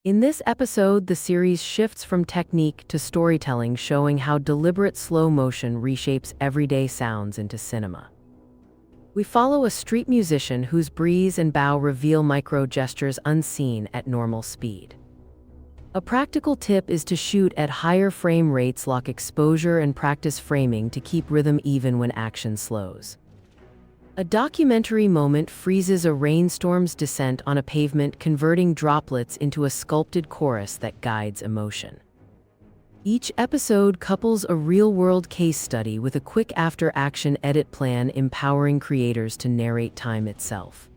In this episode, the series shifts from technique to storytelling, showing how deliberate slow motion reshapes everyday sounds into cinema. We follow a street musician whose breeze and bow reveal micro gestures unseen at normal speed. A practical tip is to shoot at higher frame rates, lock exposure, and practice framing to keep rhythm even when action slows. A documentary moment freezes a rainstorm's descent on a pavement, converting droplets into a sculpted chorus that guides emotion. Each episode couples a real-world case study with a quick after-action edit plan, empowering creators to narrate time itself.